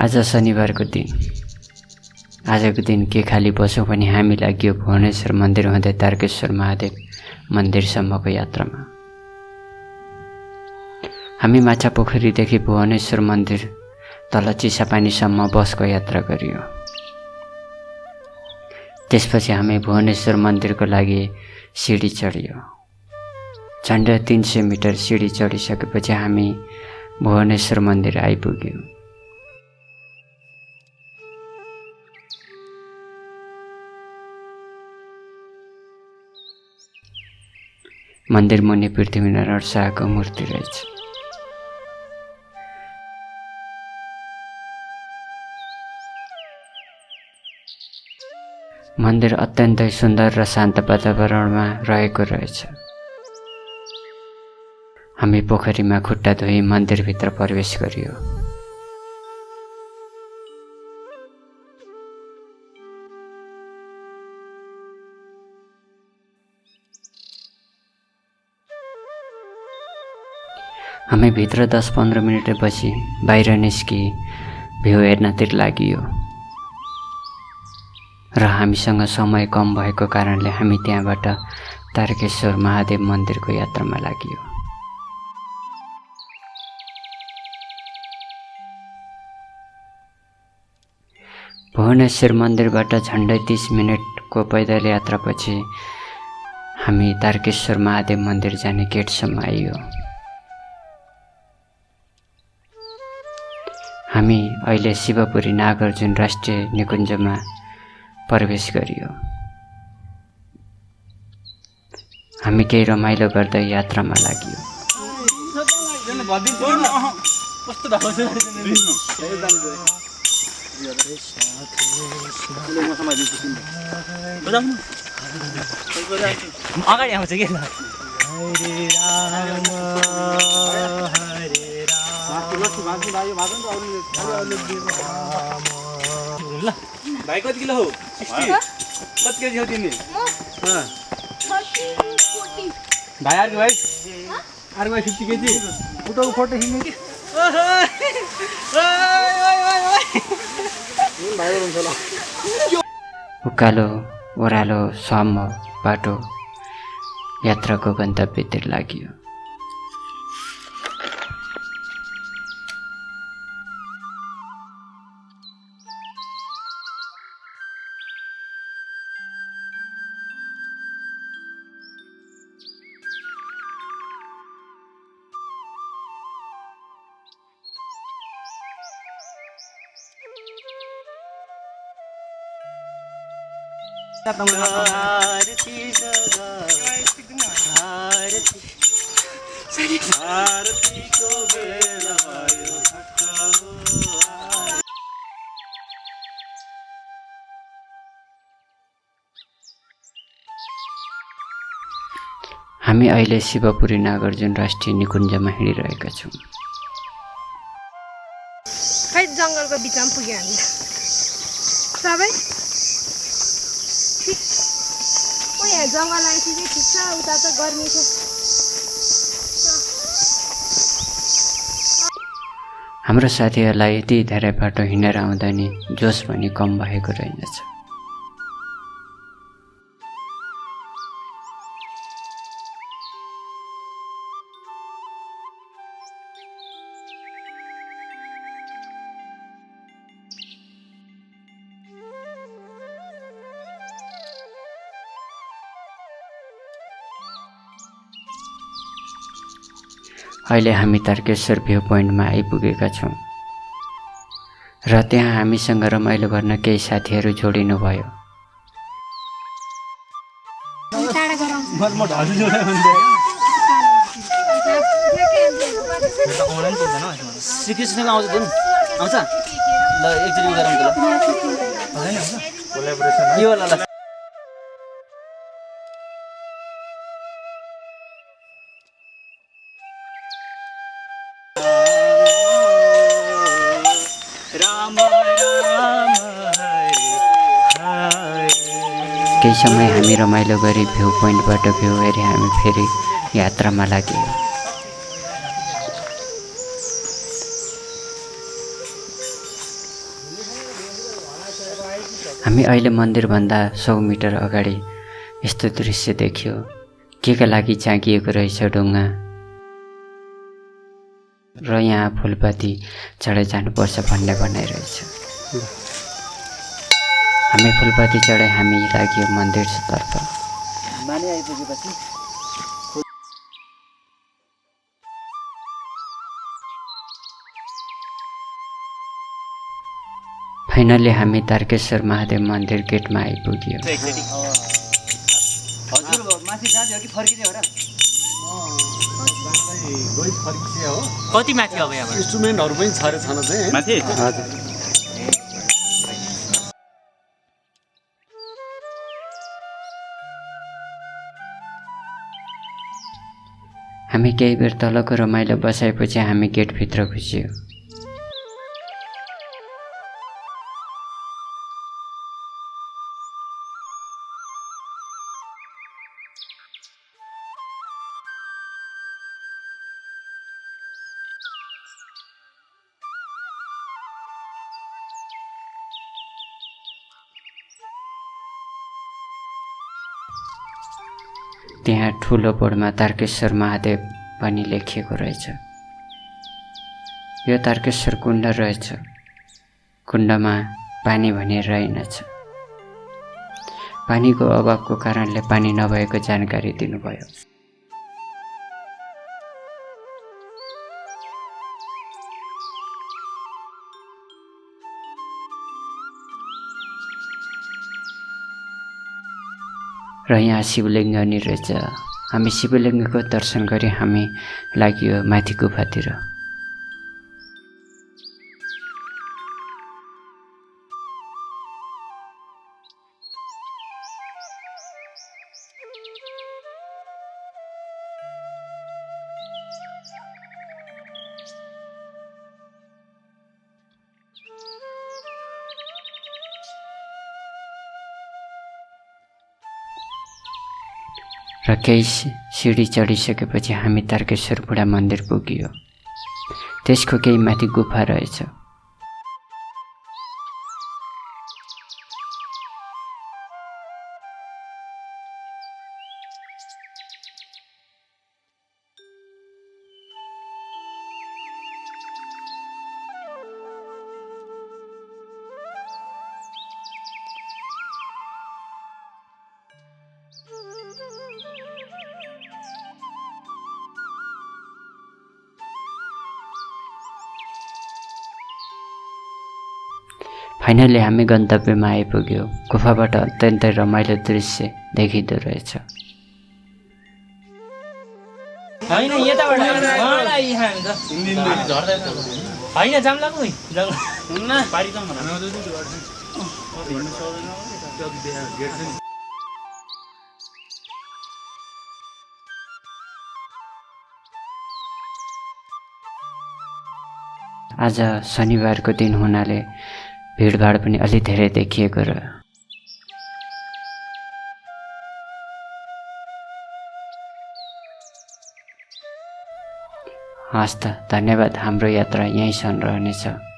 आज शनिबारको दिन। आजको दिन के खाली बसौँ भने हामी लाग्यो भुवनेश्वर मन्दिर हुँदै तारकेश्वर महादेव मन्दिरसम्मको यात्रामा। हामी माछापोखरीदेखि भुवनेश्वर मन्दिर तल चिसापानीसम्म बसको यात्रा गरियो। त्यसपछि हामी भुवनेश्वर मन्दिरको लागि सिडी चढियो। झन्डै 300 मिटर सिडी चढिसकेपछि हामी भुवनेश्वर मन्दिर आइपुग्यौँ। मन्दिर मुनि पृथ्वीनारायण शाहको मूर्ति रहेछ। मन्दिर अत्यन्तै सुन्दर र शान्त वातावरणमा रहेको रहेछ। हामी पोखरीमा खुट्टा धोई मन्दिरभित्र प्रवेश गरियो। हामी भित्र 10-15 मिनेटपछि बाहिर निस्की भ्यू हेर्नतिर लागियो र हामीसँग समय कम भएको कारणले हामी त्यहाँबाट तारकेश्वर महादेव मन्दिरको यात्रामा लागियो। भुवनेश्वर मन्दिरबाट झन्डै 30 मिनेटको पैदल यात्रापछि हामी तारकेश्वर महादेव मन्दिर जाने गेटसम्म आइयो। हामी अहिले शिवपुरी नागार्जुन राष्ट्रिय निकुञ्जमा प्रवेश गरियो। हामी केही रमाइलो गर्दै यात्रामा लागियो। अगाडि आउँछ के ल भाइ कति किलो हो? 60 कति केजी हो तिमी? भाइ अर्को भाइ 50 केजी उठाउ फोटो हिँड्ने कि उकालो ओह्रालो सम्म बाटो यात्राको गन्तव्यतिर लाग्यो। हामी अहिले शिवपुरी नागार्जुन राष्ट्रिय निकुञ्जमा हिँडिरहेका छौँ। खै जङ्गलको बिचमा पुग्यो हामी सबै। ओ यहाँ जङ्गल आएपछि चाहिँ ठिक छ, उता त गर्मी छ। हाम्रो साथीहरूलाई यति धेरै बाटो हिँडेर आउँदा नि जोस पनि कम भएको रहेनछ। अहिले हामी तारकेश्वर भ्यू पोइन्टमा आइपुगेका छौँ र त्यहाँ हामीसँग रमाइलो गर्न केही साथीहरू जोडिनु भयो। श्रीकृष्णको आउँछ आउँछ ल एकचोटि गरौँ त ल। केही समय हामी रमाइलो गरी भ्यू पोइन्टबाट भ्यू हेरी हामी फेरि यात्रामा लाग्यौँ। हामी अहिले मन्दिरभन्दा 100 मिटर अगाडि यस्तो दृश्य देखियो। केका लागि झाँकिएको रहेछ ढुङ्गा र यहाँ फुलपाती चढाइ जानुपर्छ भन्ने भनाइरहेछ। हामी फुलपाती चढाइ हामी लाग्यो मन्दिरतर्फ। फाइनली हामी तारकेश्वर महादेव मन्दिर गेटमा आइपुग्यो। कति माथि अब यहाँ इन्स्ट्रुमेन्टहरु पनि छ रे छन चाहिँ माथि हजुर। हामी केही बेर तलको रमाइलो बसाएपछि हामी गेटभित्र घुस्यौँ। त्यहाँ ठुलो बोर्डमा तारकेश्वर महादेव पनि लेखिएको रहेछ। यो तारकेश्वर कुण्ड रहेछ। कुण्डमा पानी भने रहेनछ। पानीको अभावको कारणले पानी नभएको जानकारी दिनुभयो। र यहाँ शिवलिङ्ग नि रहेछ। हामी शिवलिङ्गको दर्शन गरी हामी लाग्यो माथि गुफातिर। र केही सिडी चढिसकेपछि हामी तारकेश्वर बुढा मन्दिर पुग्यो। त्यसको केही माथि गुफा रहेछ। फाइनली हामी गन्तव्यमा आइपुग्यो। गुफाबाट अत्यन्तै रमाइलो दृश्य देखिँदो रहेछ। हैन यताबाट मलाई यहाँ हुन्छ हैन जाम लाग्नु न पारी जाम भन आज शनिबारको दिन हुनाले भिडभाड पनि अलि धेरै देखिएको र हस् त धन्यवाद। हाम्रो यात्रा यहीँसम्म रहनेछ।